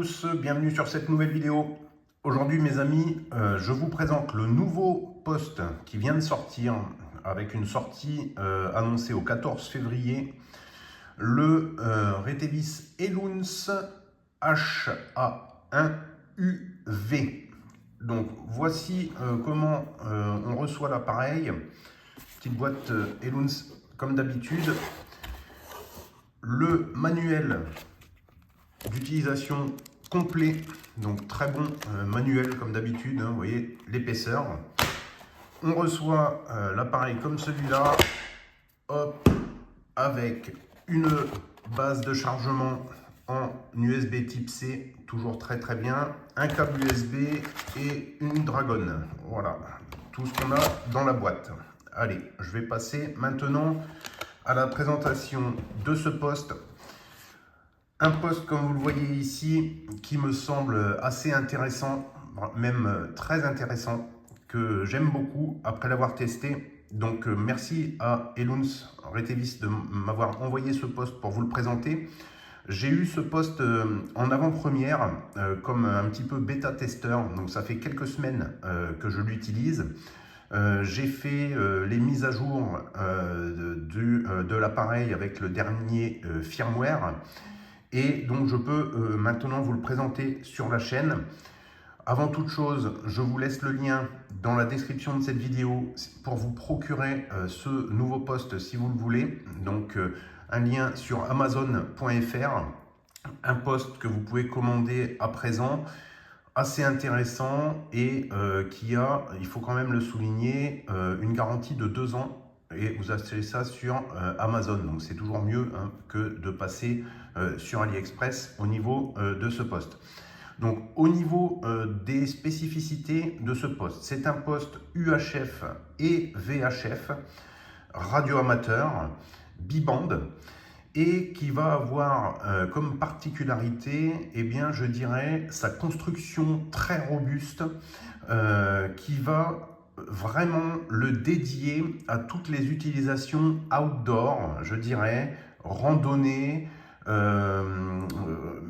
tous, bienvenue sur cette nouvelle vidéo. Aujourd'hui mes amis, je vous présente le nouveau poste qui vient de sortir avec une sortie annoncée au 14 février. Le Retevis Eluns HA1UV. Donc voici comment on reçoit l'appareil. Petite boîte Eluns comme d'habitude. Le manuel d'utilisation complet, donc très bon manuel comme d'habitude, hein, vous voyez l'épaisseur. On reçoit l'appareil comme celui-là, hop, avec une base de chargement en USB type C, toujours très bien, un câble USB et une dragonne. Voilà, tout ce qu'on a dans la boîte. Allez, je vais passer maintenant à la présentation de ce poste. Un poste, comme vous le voyez ici, qui me semble assez intéressant, même très intéressant, que j'aime beaucoup après l'avoir testé. Donc merci à Eluns Retevis de m'avoir envoyé ce poste pour vous le présenter. J'ai eu ce poste en avant-première comme un petit peu bêta-testeur, donc ça fait quelques semaines que je l'utilise. J'ai fait les mises à jour de l'appareil avec le dernier firmware. Et donc je peux maintenant vous le présenter sur la chaîne. Avant toute chose, je vous laisse le lien dans la description de cette vidéo pour vous procurer ce nouveau poste si vous le voulez. Donc un lien sur amazon.fr, un poste que vous pouvez commander à présent, assez intéressant et qui a, il faut quand même le souligner, une garantie de 2 ans. Et vous achetez ça sur Amazon, donc c'est toujours mieux hein, que de passer sur AliExpress au niveau de ce poste. Donc au niveau des spécificités de ce poste, c'est un poste UHF et VHF, radio amateur, biband, et qui va avoir comme particularité, eh bien, je dirais, sa construction très robuste, qui va vraiment le dédier à toutes les utilisations outdoor, je dirais, randonnée,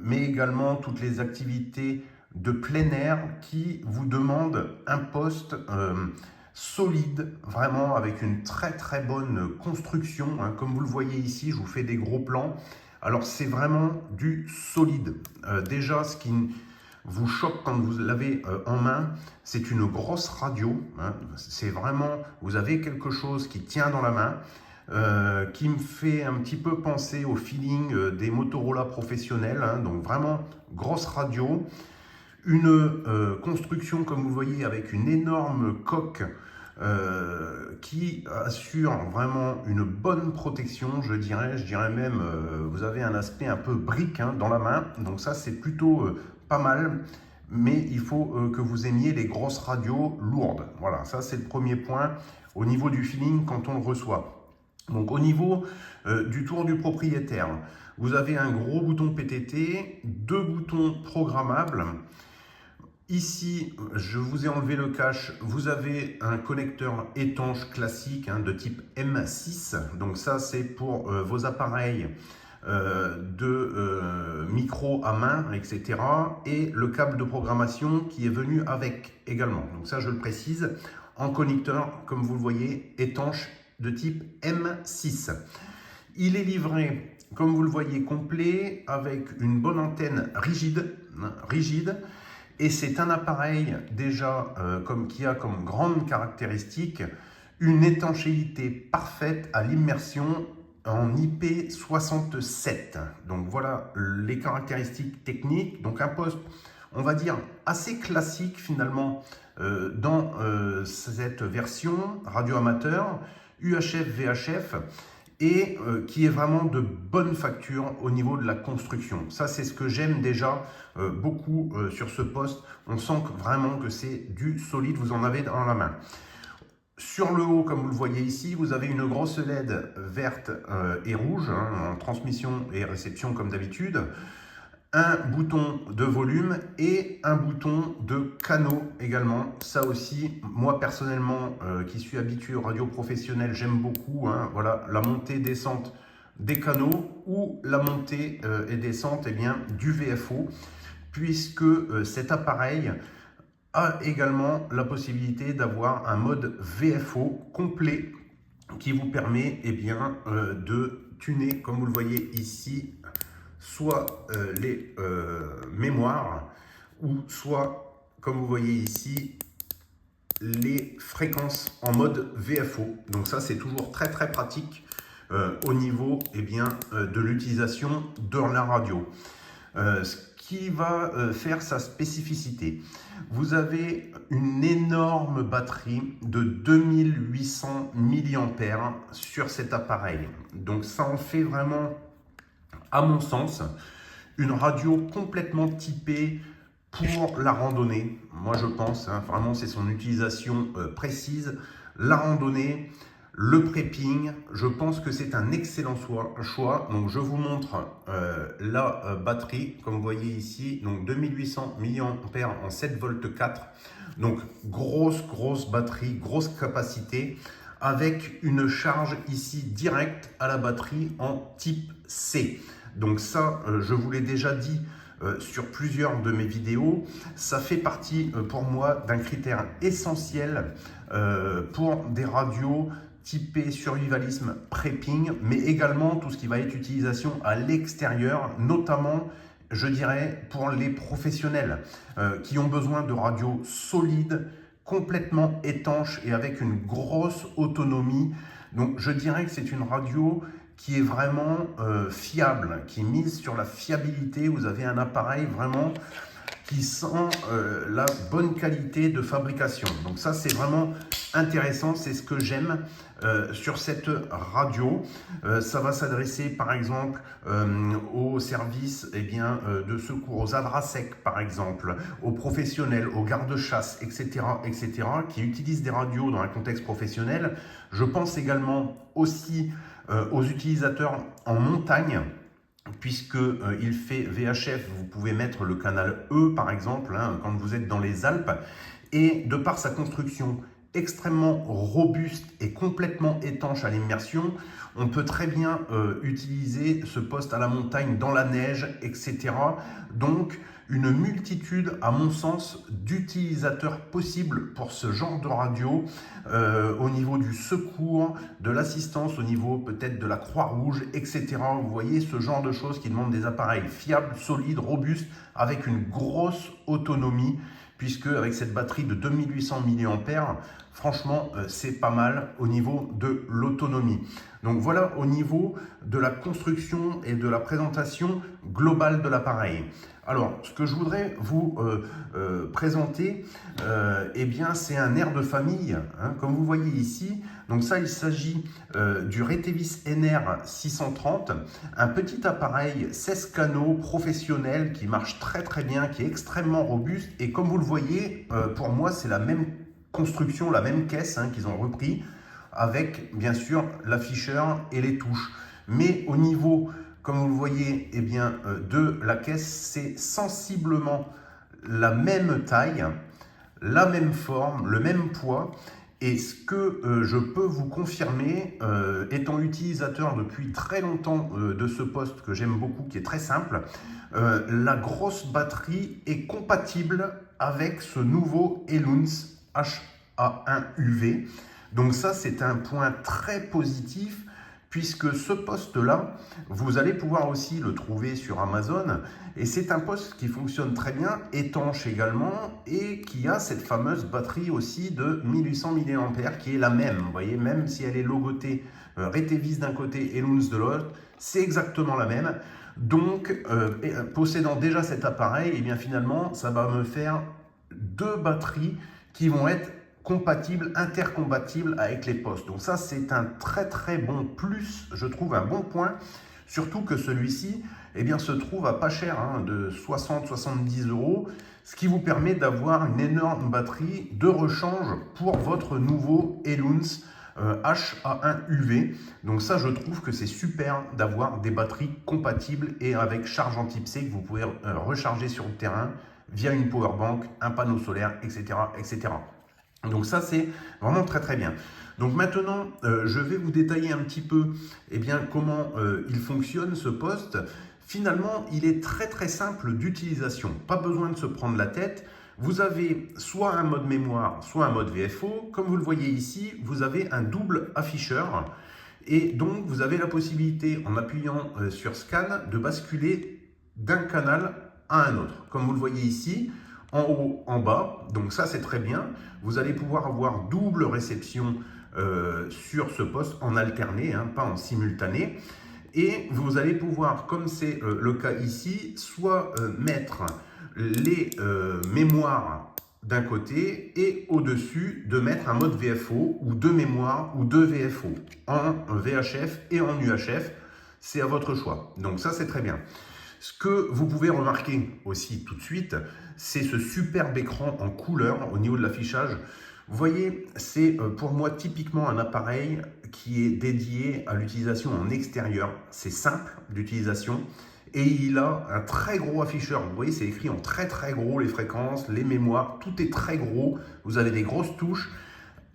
mais également toutes les activités de plein air qui vous demandent un poste solide, vraiment avec une très bonne construction, hein. Comme vous le voyez ici, je vous fais des gros plans. Alors c'est vraiment du solide. Déjà, ce qui vous choque quand vous l'avez en main, c'est une grosse radio, hein. C'est vraiment, vous avez quelque chose qui tient dans la main, qui me fait un petit peu penser au feeling des Motorola professionnels, hein. Donc vraiment grosse radio, une construction comme vous voyez avec une énorme coque qui assure vraiment une bonne protection, je dirais même, vous avez un aspect un peu brique hein, dans la main, donc ça c'est plutôt pas mal, mais il faut que vous aimiez les grosses radios lourdes. Voilà, ça c'est le premier point au niveau du feeling quand on le reçoit. Donc au niveau du tour du propriétaire, vous avez un gros bouton PTT, 2 boutons programmables. Ici, je vous ai enlevé le cache, vous avez un connecteur étanche classique hein, de type M6. Donc ça, c'est pour vos appareils de micro à main, etc. Et le câble de programmation qui est venu avec également. Donc ça, je le précise, en connecteur, comme vous le voyez, étanche de type M6. Il est livré, comme vous le voyez, complet, avec une bonne antenne rigide. Et c'est un appareil déjà qui a comme grande caractéristique une étanchéité parfaite à l'immersion en IP67. Donc voilà les caractéristiques techniques. Donc un poste, on va dire, assez classique finalement dans cette version radio amateur, UHF, VHF, et qui est vraiment de bonne facture au niveau de la construction. Ça, c'est ce que j'aime déjà beaucoup sur ce poste. On sent vraiment que c'est du solide, vous en avez dans la main. Sur le haut, comme vous le voyez ici, vous avez une grosse LED verte et rouge, hein, en transmission et réception comme d'habitude. Un bouton de volume et un bouton de canaux également. Ça aussi, moi personnellement, qui suis habitué aux radios professionnelles, j'aime beaucoup. Hein, voilà, la montée descente des canaux ou la montée et descente eh bien, du VFO. puisque cet appareil a également la possibilité d'avoir un mode VFO complet qui vous permet de tuner, comme vous le voyez ici, soit les mémoires ou soit, comme vous voyez ici, les fréquences en mode VFO. Donc ça, c'est toujours très très pratique au niveau de l'utilisation de la radio. Ce qui va faire sa spécificité. Vous avez une énorme batterie de 2800 mAh sur cet appareil. Donc ça en fait vraiment, à mon sens, une radio complètement typée pour la randonnée. Moi je pense, vraiment c'est son utilisation précise. La randonnée, le prepping, je pense que c'est un excellent choix. Donc je vous montre la batterie, comme vous voyez ici, donc 2800 mAh en 7 volts 4. Donc grosse batterie, grosse capacité, avec une charge ici directe à la batterie en type C. Donc ça, je vous l'ai déjà dit sur plusieurs de mes vidéos, ça fait partie pour moi d'un critère essentiel pour des radios typé survivalisme prepping, mais également tout ce qui va être utilisation à l'extérieur, notamment, je dirais, pour les professionnels qui ont besoin de radios solides, complètement étanches et avec une grosse autonomie. Donc, je dirais que c'est une radio qui est vraiment fiable, qui mise sur la fiabilité. Vous avez un appareil vraiment qui sent la bonne qualité de fabrication. Donc ça, c'est vraiment intéressant, c'est ce que j'aime sur cette radio. Ça va s'adresser par exemple aux services de secours, aux ADRASEC par exemple, aux professionnels, aux gardes-chasse, etc., qui utilisent des radios dans un contexte professionnel. Je pense également aussi aux utilisateurs en montagne, puisqu'il fait VHF, vous pouvez mettre le canal E par exemple, quand vous êtes dans les Alpes, et de par sa construction extrêmement robuste et complètement étanche à l'immersion, on peut très bien utiliser ce poste à la montagne, dans la neige, etc. Donc une multitude, à mon sens, d'utilisateurs possibles pour ce genre de radio, au niveau du secours, de l'assistance, au niveau peut-être de la Croix-Rouge, etc. Vous voyez ce genre de choses qui demandent des appareils fiables, solides, robustes, avec une grosse autonomie, puisque avec cette batterie de 2800 mAh, franchement, c'est pas mal au niveau de l'autonomie. Donc voilà au niveau de la construction et de la présentation globale de l'appareil. Alors, ce que je voudrais vous présenter, c'est un air de famille, comme vous voyez ici. Donc ça, il s'agit du Retevis NR 630, un petit appareil 16 canaux professionnel qui marche très bien, qui est extrêmement robuste. Et comme vous le voyez, pour moi, c'est la même construction, la même caisse qu'ils ont repris, avec bien sûr l'afficheur et les touches. Mais au niveau, comme vous le voyez, de la caisse, c'est sensiblement la même taille, la même forme, le même poids. Et ce que je peux vous confirmer, étant utilisateur depuis très longtemps de ce poste que j'aime beaucoup, qui est très simple, la grosse batterie est compatible avec ce nouveau Eluns HA1 UV. Donc ça, c'est un point très positif, puisque ce poste-là, vous allez pouvoir aussi le trouver sur Amazon. Et c'est un poste qui fonctionne très bien, étanche également, et qui a cette fameuse batterie aussi de 1800 mAh, qui est la même. Vous voyez, même si elle est logotée Retevis d'un côté et Eluns de l'autre, c'est exactement la même. Donc, possédant déjà cet appareil, finalement, ça va me faire deux batteries qui vont être compatibles, intercompatibles avec les postes. Donc ça, c'est un très bon plus, je trouve un bon point, surtout que celui-ci se trouve à pas cher, de 60-70 €, ce qui vous permet d'avoir une énorme batterie de rechange pour votre nouveau Eluns HA1 UV. Donc ça, je trouve que c'est super d'avoir des batteries compatibles et avec charge en type C que vous pouvez recharger sur le terrain via une powerbank, un panneau solaire, etc. Donc ça, c'est vraiment très bien. Donc maintenant, je vais vous détailler un petit peu comment il fonctionne ce poste. Finalement, il est très simple d'utilisation. Pas besoin de se prendre la tête. Vous avez soit un mode mémoire, soit un mode VFO. Comme vous le voyez ici, vous avez un double afficheur. Et donc, vous avez la possibilité, en appuyant sur Scan, de basculer d'un canal à un autre. Comme vous le voyez ici, en haut, en bas. Donc ça, c'est très bien. Vous allez pouvoir avoir double réception sur ce poste en alterné, hein, pas en simultané. Et vous allez pouvoir, comme c'est le cas ici, soit mettre les mémoires d'un côté et au-dessus de mettre un mode VFO ou deux mémoires ou deux VFO en VHF et en UHF. C'est à votre choix. Donc ça, c'est très bien. Ce que vous pouvez remarquer aussi tout de suite, c'est ce superbe écran en couleur au niveau de l'affichage. Vous voyez, c'est pour moi typiquement un appareil qui est dédié à l'utilisation en extérieur. C'est simple d'utilisation et il a un très gros afficheur. Vous voyez, c'est écrit en très gros les fréquences, les mémoires, tout est très gros. Vous avez des grosses touches.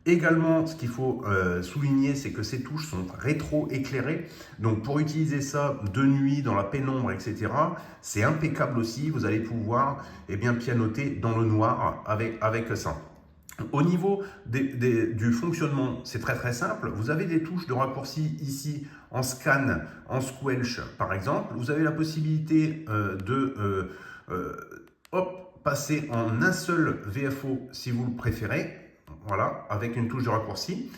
Également, ce qu'il faut souligner, c'est que ces touches sont rétro-éclairées. Donc, pour utiliser ça de nuit, dans la pénombre, etc., c'est impeccable aussi. Vous allez pouvoir pianoter dans le noir avec ça. Au niveau du fonctionnement, c'est très simple. Vous avez des touches de raccourci ici en scan, en squelch par exemple. Vous avez la possibilité de passer en un seul VFO si vous le préférez. Voilà, avec une touche de raccourci.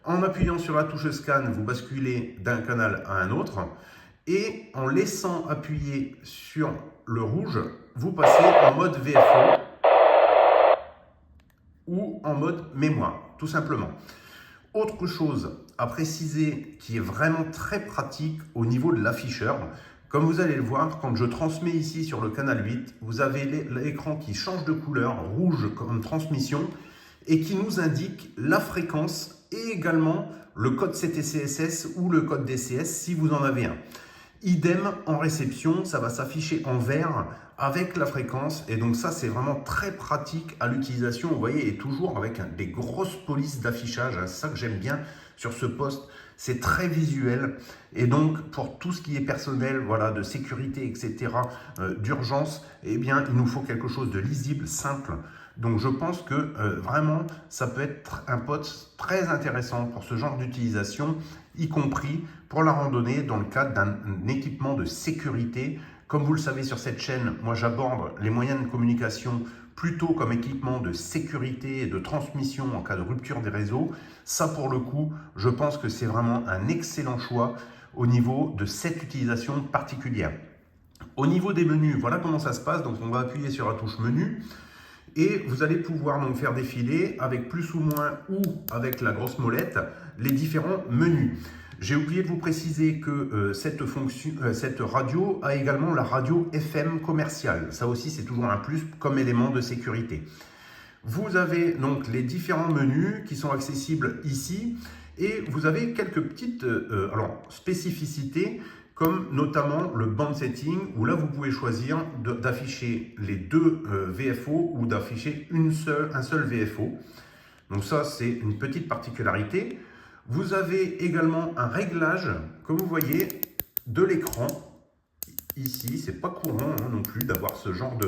En appuyant sur la touche scan, vous basculez d'un canal à un autre. Et en laissant appuyer sur le rouge, vous passez en mode VFO ou en mode mémoire, tout simplement. Autre chose à préciser qui est vraiment très pratique au niveau de l'afficheur, comme vous allez le voir, quand je transmets ici sur le canal 8, vous avez l'écran qui change de couleur, rouge comme transmission, et qui nous indique la fréquence et également le code CTCSS ou le code DCS si vous en avez un. Idem en réception, ça va s'afficher en vert avec la fréquence et donc ça c'est vraiment très pratique à l'utilisation, vous voyez, et toujours avec des grosses polices d'affichage, c'est ça que j'aime bien sur ce poste, c'est très visuel et donc pour tout ce qui est personnel, voilà, de sécurité, etc., d'urgence, il nous faut quelque chose de lisible, simple. Donc je pense que vraiment ça peut être un poste très intéressant pour ce genre d'utilisation, y compris pour la randonnée dans le cadre d'un équipement de sécurité. Comme vous le savez sur cette chaîne, moi j'aborde les moyens de communication plutôt comme équipement de sécurité et de transmission en cas de rupture des réseaux. Ça pour le coup, je pense que c'est vraiment un excellent choix au niveau de cette utilisation particulière. Au niveau des menus, voilà comment ça se passe. Donc on va appuyer sur la touche menu. Et vous allez pouvoir donc faire défiler avec plus ou moins ou avec la grosse molette les différents menus. J'ai oublié de vous préciser que cette radio a également la radio FM commerciale. Ça aussi, c'est toujours un plus comme élément de sécurité. Vous avez donc les différents menus qui sont accessibles ici et vous avez quelques petites spécificités comme notamment le band setting où là vous pouvez choisir d'afficher les deux VFO ou d'afficher un seul VFO. Donc ça c'est une petite particularité. Vous avez également un réglage, comme vous voyez, de l'écran. Ici, c'est pas courant non plus d'avoir ce genre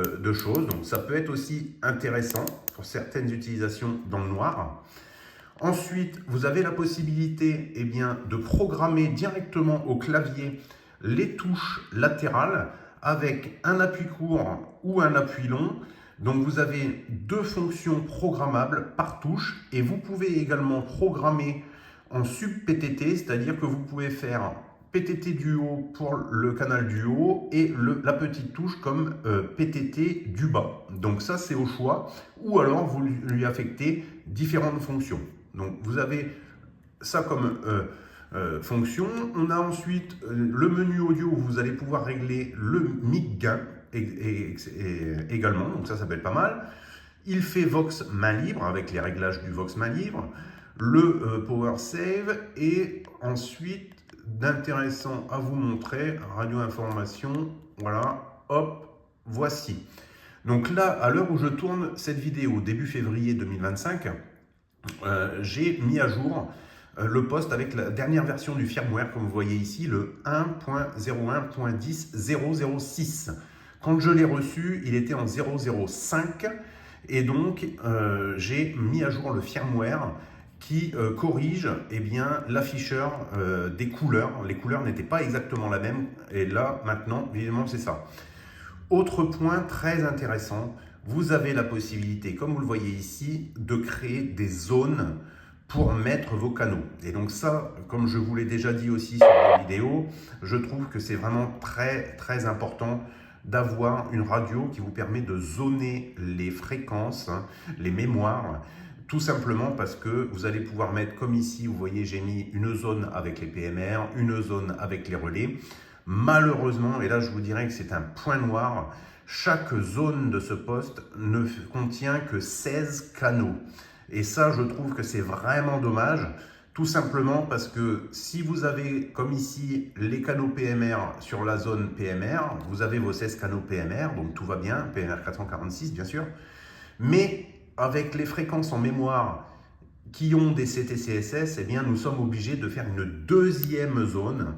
de choses. Donc ça peut être aussi intéressant pour certaines utilisations dans le noir. Ensuite, vous avez la possibilité de programmer directement au clavier les touches latérales avec un appui court ou un appui long. Donc vous avez deux fonctions programmables par touche et vous pouvez également programmer en sub-PTT, c'est-à-dire que vous pouvez faire PTT du haut pour le canal du haut et la petite touche comme PTT du bas. Donc ça c'est au choix ou alors vous lui affectez différentes fonctions. Donc vous avez ça comme fonction. On a ensuite le menu audio où vous allez pouvoir régler le mic gain également, donc ça peut être pas mal. Il fait Vox main libre avec les réglages du Vox main libre, le Power Save et ensuite d'intéressant à vous montrer, radio information, voilà, hop, voici. Donc là, à l'heure où je tourne cette vidéo, début février 2025, j'ai mis à jour le poste avec la dernière version du firmware, comme vous voyez ici, le 1.01.10.006. Quand je l'ai reçu, il était en 0.05 et donc j'ai mis à jour le firmware qui corrige eh bien, l'afficheur des couleurs. Les couleurs n'étaient pas exactement la même et là, maintenant, évidemment, c'est ça. Autre point très intéressant, vous avez la possibilité, comme vous le voyez ici, de créer des zones pour mettre vos canaux. Et donc ça, comme je vous l'ai déjà dit aussi sur des vidéos, je trouve que c'est vraiment très important d'avoir une radio qui vous permet de zoner les fréquences, les mémoires, tout simplement parce que vous allez pouvoir mettre, comme ici, vous voyez, j'ai mis une zone avec les PMR, une zone avec les relais. Malheureusement, et là je vous dirais que c'est un point noir, chaque zone de ce poste ne contient que 16 canaux. Et ça, je trouve que c'est vraiment dommage, tout simplement parce que si vous avez, comme ici, les canaux PMR sur la zone PMR, vous avez vos 16 canaux PMR, donc tout va bien, PMR 446 bien sûr, mais avec les fréquences en mémoire qui ont des CTCSS, eh bien, nous sommes obligés de faire une deuxième zone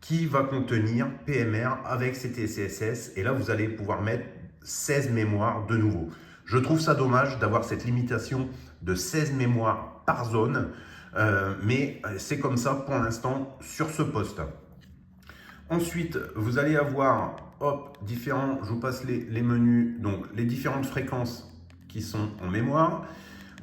qui va contenir PMR avec CTCSS. Et là, vous allez pouvoir mettre 16 mémoires de nouveau. Je trouve ça dommage d'avoir cette limitation de 16 mémoires par zone, mais c'est comme ça pour l'instant sur ce poste. Ensuite, vous allez avoir différents, je vous passe les menus, donc les différentes fréquences qui sont en mémoire.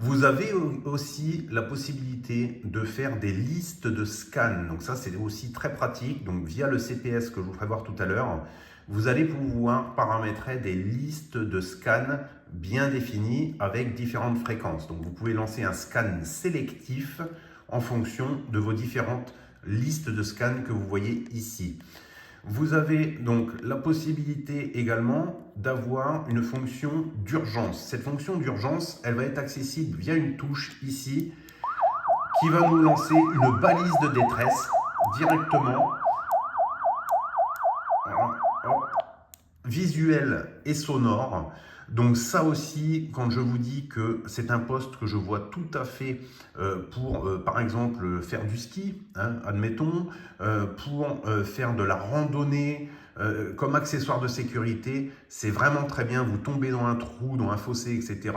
Vous avez aussi la possibilité de faire des listes de scans. Donc ça, c'est aussi très pratique. Donc via le CPS que je vous ferai voir tout à l'heure, vous allez pouvoir paramétrer des listes de scans bien définies avec différentes fréquences. Donc vous pouvez lancer un scan sélectif en fonction de vos différentes listes de scans que vous voyez ici. Vous avez donc la possibilité également d'avoir une fonction d'urgence. Cette fonction d'urgence, elle va être accessible via une touche ici qui va nous lancer une balise de détresse directement, visuelle et sonore. Donc ça aussi, quand je vous dis que c'est un poste que je vois tout à fait pour, par exemple, faire du ski, hein, admettons, pour faire de la randonnée, comme accessoire de sécurité, c'est vraiment très bien. Vous tombez dans un trou, dans un fossé, etc.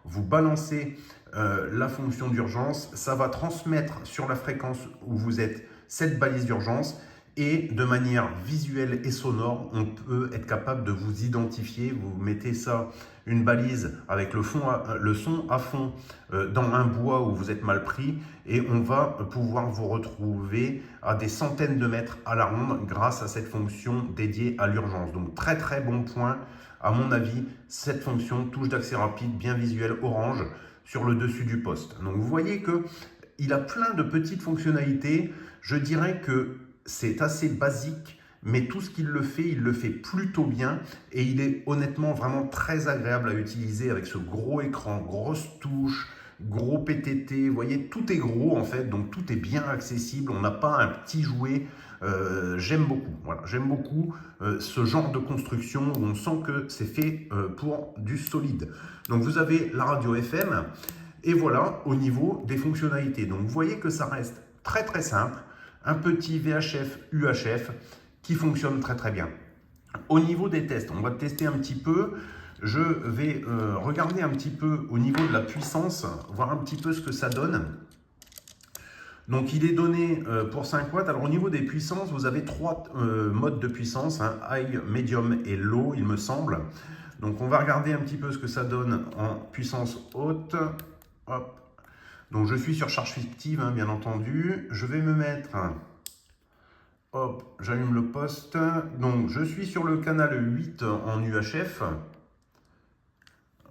Vous balancez la fonction d'urgence, ça va transmettre sur la fréquence où vous êtes cette balise d'urgence. Et de manière visuelle et sonore, on peut être capable de vous identifier. Vous mettez ça, une balise avec le son à fond dans un bois où vous êtes mal pris et on va pouvoir vous retrouver à des centaines de mètres à la ronde grâce à cette fonction dédiée à l'urgence. Donc très bon point à mon avis, cette fonction touche d'accès rapide bien visuelle orange sur le dessus du poste. Donc vous voyez qu'il a plein de petites fonctionnalités. Je dirais que c'est assez basique, mais tout ce qu'il le fait, il le fait plutôt bien et il est honnêtement vraiment très agréable à utiliser avec ce gros écran, grosse touche, gros PTT, vous voyez, tout est gros en fait, donc tout est bien accessible, on n'a pas un petit jouet. J'aime beaucoup, voilà, j'aime beaucoup ce genre de construction où on sent que c'est fait pour du solide. Donc vous avez la radio FM et voilà au niveau des fonctionnalités. Donc vous voyez que ça reste très simple. Un petit VHF, UHF qui fonctionne très bien. Au niveau des tests, on va tester un petit peu. Je vais regarder un petit peu au niveau de la puissance, voir un petit peu ce que ça donne. Donc il est donné pour 5 watts. Alors au niveau des puissances, vous avez 3 modes de puissance, hein, high, medium et low, il me semble. Donc on va regarder un petit peu ce que ça donne en puissance haute. Hop. Donc je suis sur charge fictive, hein, bien entendu. Je vais me mettre, hop, j'allume le poste. Donc je suis sur le canal 8 en UHF.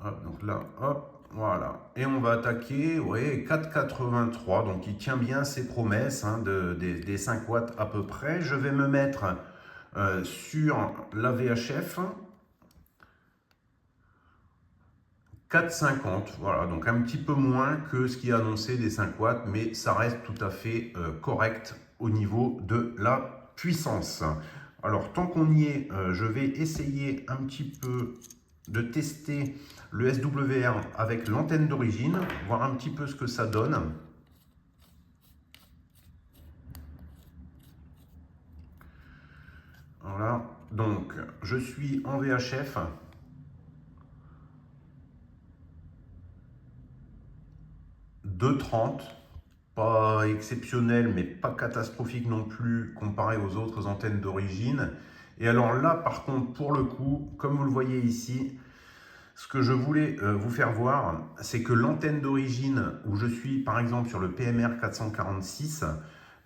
Hop, donc là, hop, voilà. Et on va attaquer, vous voyez, 4,83. Donc il tient bien ses promesses hein, des 5 watts à peu près. Je vais me mettre sur la VHF. 4,50, voilà, donc un petit peu moins que ce qui est annoncé des 5 watts, mais ça reste tout à fait correct au niveau de la puissance. Alors, tant qu'on y est, je vais essayer un petit peu de tester le SWR avec l'antenne d'origine, voir un petit peu ce que ça donne. Voilà, donc je suis en VHF. De 30, pas exceptionnel, mais pas catastrophique non plus comparé aux autres antennes d'origine. Et alors là, par contre, pour le coup, comme vous le voyez ici, ce que je voulais vous faire voir, c'est que l'antenne d'origine où je suis, par exemple, sur le PMR 446,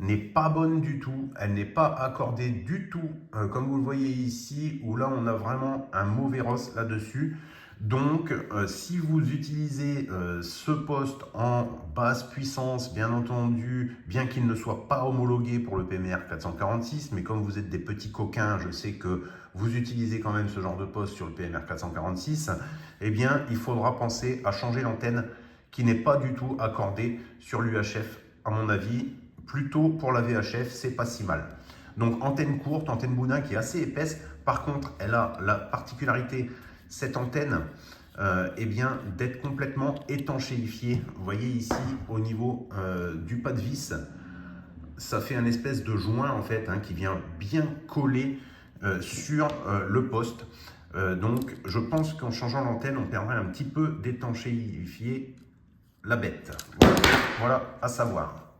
n'est pas bonne du tout. Elle n'est pas accordée du tout, comme vous le voyez ici, où là, on a vraiment un mauvais ROS là-dessus. Donc, si vous utilisez ce poste en basse puissance, bien entendu, bien qu'il ne soit pas homologué pour le PMR 446, mais comme vous êtes des petits coquins, je sais que vous utilisez quand même ce genre de poste sur le PMR 446, eh bien, il faudra penser à changer l'antenne qui n'est pas du tout accordée sur l'UHF. À mon avis, plutôt pour la VHF, c'est pas si mal. Donc, antenne courte, antenne boudin qui est assez épaisse. Par contre, elle a la particularité, cette antenne, eh bien, d'être complètement étanchéifiée. Vous voyez ici, au niveau du pas de vis, ça fait un espèce de joint en fait qui vient bien coller sur le poste. Donc je pense qu'en changeant l'antenne, on perdrait un petit peu d'étanchéifier la bête. Voilà, à savoir.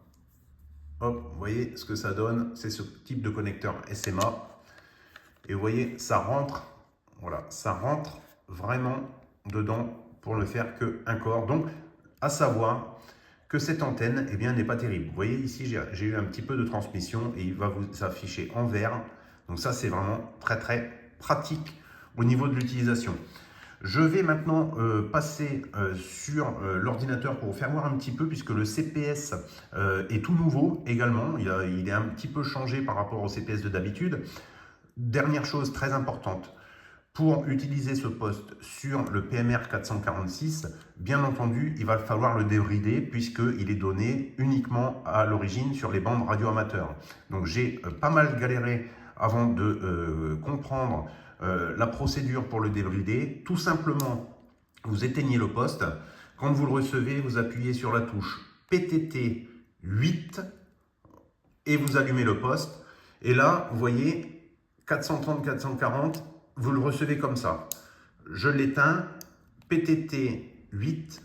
Hop, vous voyez ce que ça donne, c'est ce type de connecteur SMA. Et vous voyez, ça rentre, voilà, ça rentre vraiment dedans pour ne faire qu'un corps. Donc, à savoir que cette antenne eh bien, n'est pas terrible. Vous voyez ici, j'ai eu un petit peu de transmission et il va vous afficher en vert. Donc ça, c'est vraiment très très pratique au niveau de l'utilisation. Je vais maintenant passer sur l'ordinateur pour vous faire voir un petit peu, puisque le CPS est tout nouveau également. Il est un petit peu changé par rapport au CPS de d'habitude. Dernière chose très importante, pour utiliser ce poste sur le PMR 446, bien entendu, il va falloir le débrider puisqu'il est donné uniquement à l'origine sur les bandes radio-amateurs. Donc j'ai pas mal galéré avant de comprendre la procédure pour le débrider. Tout simplement, vous éteignez le poste. Quand vous le recevez, vous appuyez sur la touche PTT 8 et vous allumez le poste. Et là, vous voyez, 430-440, vous le recevez comme ça. Je l'éteins, PTT 8,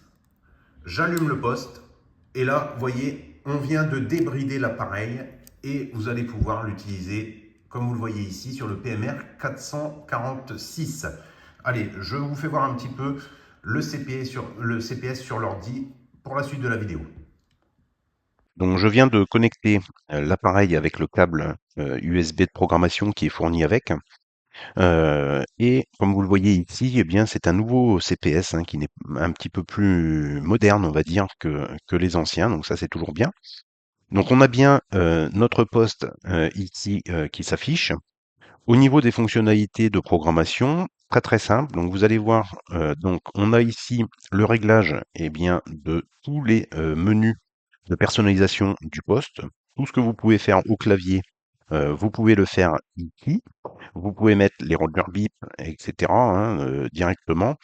j'allume le poste. Et là, vous voyez, on vient de débrider l'appareil et vous allez pouvoir l'utiliser, comme vous le voyez ici, sur le PMR 446. Allez, je vous fais voir un petit peu le CPS sur l'ordi pour la suite de la vidéo. Donc je viens de connecter l'appareil avec le câble USB de programmation qui est fourni avec. Et comme vous le voyez ici, eh bien c'est un nouveau CPS qui est un petit peu plus moderne, on va dire, que les anciens. Donc ça c'est toujours bien. Donc on a bien notre poste ici qui s'affiche. Au niveau des fonctionnalités de programmation, très très simple. Donc vous allez voir, donc on a ici le réglage bien de tous les menus de personnalisation du poste. Tout ce que vous pouvez faire au clavier, vous pouvez le faire ici. Vous pouvez mettre les rollers bip, etc. Directement.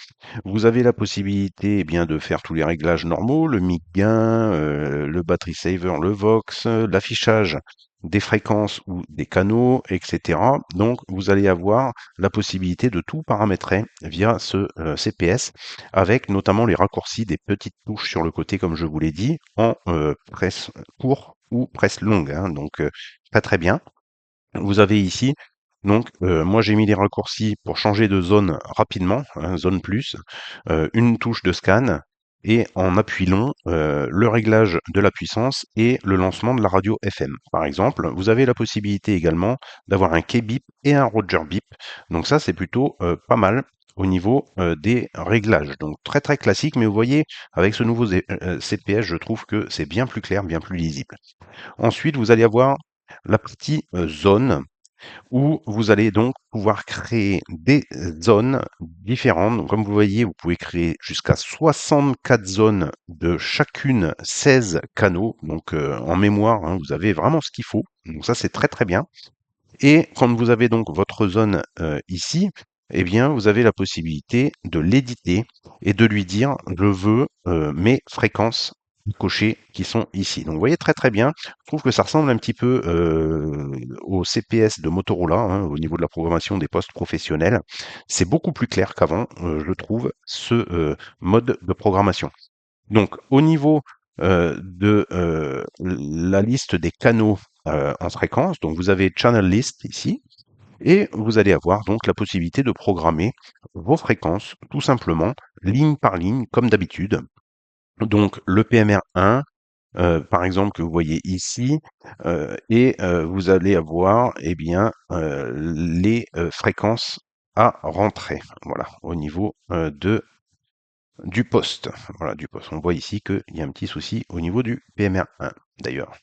Vous avez la possibilité bien de faire tous les réglages normaux, le mic gain, le battery saver, le Vox, l'affichage des fréquences ou des canaux, etc. Donc vous allez avoir la possibilité de tout paramétrer via ce CPS, avec notamment les raccourcis des petites touches sur le côté, comme je vous l'ai dit, en presse court ou presse longue. Donc très très bien. Vous avez ici, donc moi j'ai mis les raccourcis pour changer de zone rapidement, zone plus, une touche de scan et en appui long, le réglage de la puissance et le lancement de la radio FM. Par exemple, vous avez la possibilité également d'avoir un K-bip et un Roger bip. Donc ça c'est plutôt pas mal au niveau des réglages. Donc très très classique, mais vous voyez, avec ce nouveau CPS, je trouve que c'est bien plus clair, bien plus lisible. Ensuite, vous allez avoir la partie zone où vous allez donc pouvoir créer des zones différentes. Donc, comme vous voyez, vous pouvez créer jusqu'à 64 zones de chacune 16 canaux. Donc en mémoire, vous avez vraiment ce qu'il faut. Donc ça, c'est très très bien. Et quand vous avez donc votre zone ici, eh bien, vous avez la possibilité de l'éditer et de lui dire, je veux mes fréquences cochés qui sont ici. Donc vous voyez très très bien, je trouve que ça ressemble un petit peu au CPS de Motorola, hein, au niveau de la programmation des postes professionnels. C'est beaucoup plus clair qu'avant, je trouve, ce mode de programmation. Donc au niveau de la liste des canaux en fréquence, donc vous avez Channel List ici, et vous allez avoir donc la possibilité de programmer vos fréquences tout simplement, ligne par ligne, comme d'habitude. Donc le PMR1, par exemple, que vous voyez ici, et vous allez avoir eh bien, les fréquences à rentrer, voilà, au niveau du poste. Voilà, du poste. On voit ici qu'il y a un petit souci au niveau du PMR1 d'ailleurs.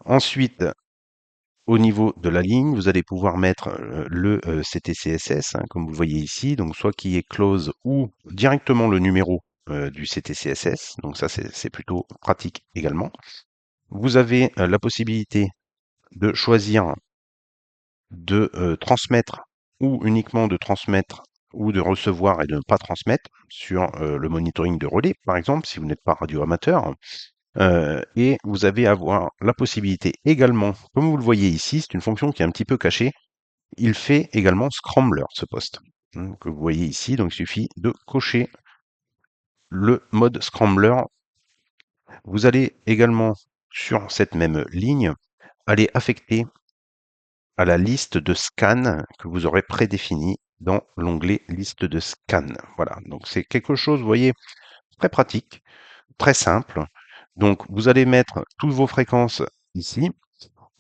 Ensuite, au niveau de la ligne, vous allez pouvoir mettre le CTCSS, hein, comme vous voyez ici, donc soit qui est close ou directement le numéro du CTCSS. Donc ça, c'est plutôt pratique également. Vous avez la possibilité de choisir de transmettre ou uniquement de transmettre ou de recevoir et de ne pas transmettre sur le monitoring de relais, par exemple, si vous n'êtes pas radioamateur. Et vous avez avoir la possibilité également, comme vous le voyez ici, c'est une fonction qui est un petit peu cachée, il fait également Scrambler, ce poste, hein, que vous voyez ici. Donc il suffit de cocher le mode Scrambler. Vous allez également, sur cette même ligne, aller affecter à la liste de scans que vous aurez prédéfinie dans l'onglet liste de scans. Voilà, donc c'est quelque chose, vous voyez, très pratique, très simple. Donc vous allez mettre toutes vos fréquences ici,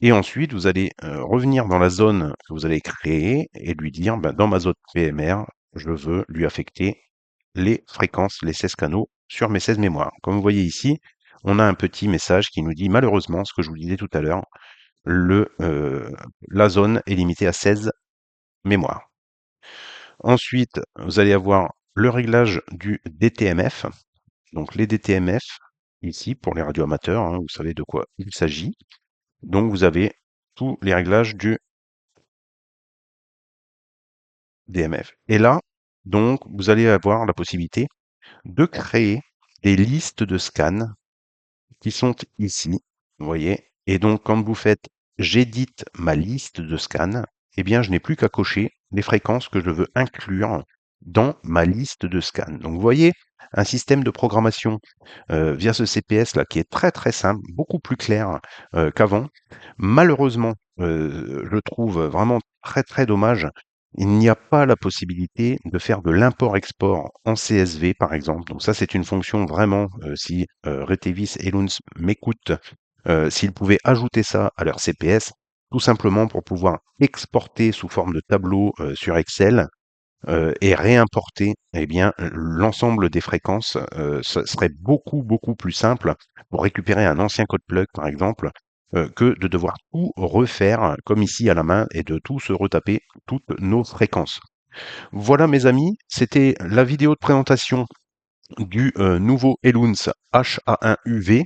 et ensuite vous allez revenir dans la zone que vous allez créer et lui dire, ben, dans ma zone PMR, je veux lui affecter les fréquences, les 16 canaux sur mes 16 mémoires. Comme vous voyez ici, on a un petit message qui nous dit malheureusement, ce que je vous disais tout à l'heure, la zone est limitée à 16 mémoires. Ensuite, vous allez avoir le réglage du DTMF. Donc les DTMF, ici, pour les radioamateurs, hein, vous savez de quoi il s'agit. Donc vous avez tous les réglages du DMF. Et là, donc, vous allez avoir la possibilité de créer des listes de scans qui sont ici, vous voyez. Et donc, quand vous faites j'édite ma liste de scans, eh bien, je n'ai plus qu'à cocher les fréquences que je veux inclure dans ma liste de scans. Donc, vous voyez, un système de programmation via ce CPS là qui est très très simple, beaucoup plus clair qu'avant. Malheureusement, je trouve vraiment très très dommage. Il n'y a pas la possibilité de faire de l'import-export en CSV, par exemple. Donc ça, c'est une fonction vraiment, si Retevis et Luns m'écoutent, s'ils pouvaient ajouter ça à leur CPS, tout simplement pour pouvoir exporter sous forme de tableau sur Excel et réimporter eh bien, l'ensemble des fréquences, ce serait beaucoup, beaucoup plus simple pour récupérer un ancien code plug, par exemple, que de devoir tout refaire comme ici à la main et de tout se retaper toutes nos fréquences. Voilà mes amis, c'était la vidéo de présentation du nouveau Eluns HA1UV,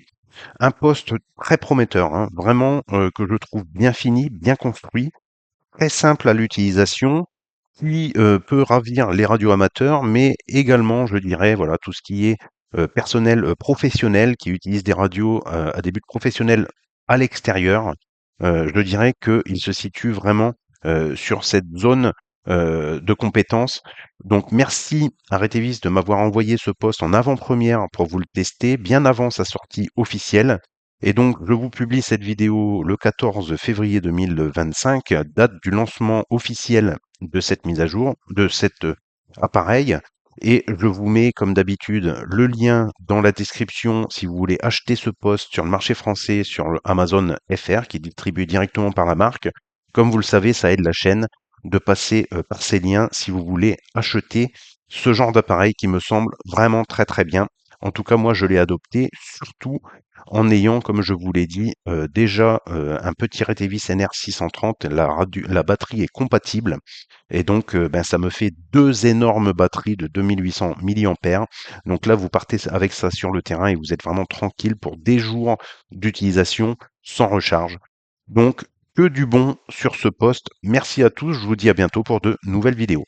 un poste très prometteur, hein, vraiment que je trouve bien fini, bien construit, très simple à l'utilisation, qui peut ravir les radioamateurs, mais également, je dirais, voilà, tout ce qui est personnel professionnel qui utilise des radios à des buts professionnels à l'extérieur. Je dirais qu'il se situe vraiment sur cette zone de compétences. Donc, merci à Retevis de m'avoir envoyé ce poste en avant-première pour vous le tester, bien avant sa sortie officielle. Et donc, je vous publie cette vidéo le 14 février 2025, date du lancement officiel de cette mise à jour, de cet appareil. Et je vous mets, comme d'habitude, le lien dans la description si vous voulez acheter ce poste sur le marché français, sur le Amazon FR, qui est distribué directement par la marque. Comme vous le savez, ça aide la chaîne de passer par ces liens si vous voulez acheter ce genre d'appareil qui me semble vraiment très très bien. En tout cas, moi, je l'ai adopté, surtout en ayant, comme je vous l'ai dit, déjà un petit Retevis NR630, la batterie est compatible et donc ben, ça me fait deux énormes batteries de 2800 mAh. Donc là, vous partez avec ça sur le terrain et vous êtes vraiment tranquille pour des jours d'utilisation sans recharge. Donc, que du bon sur ce poste. Merci à tous, je vous dis à bientôt pour de nouvelles vidéos.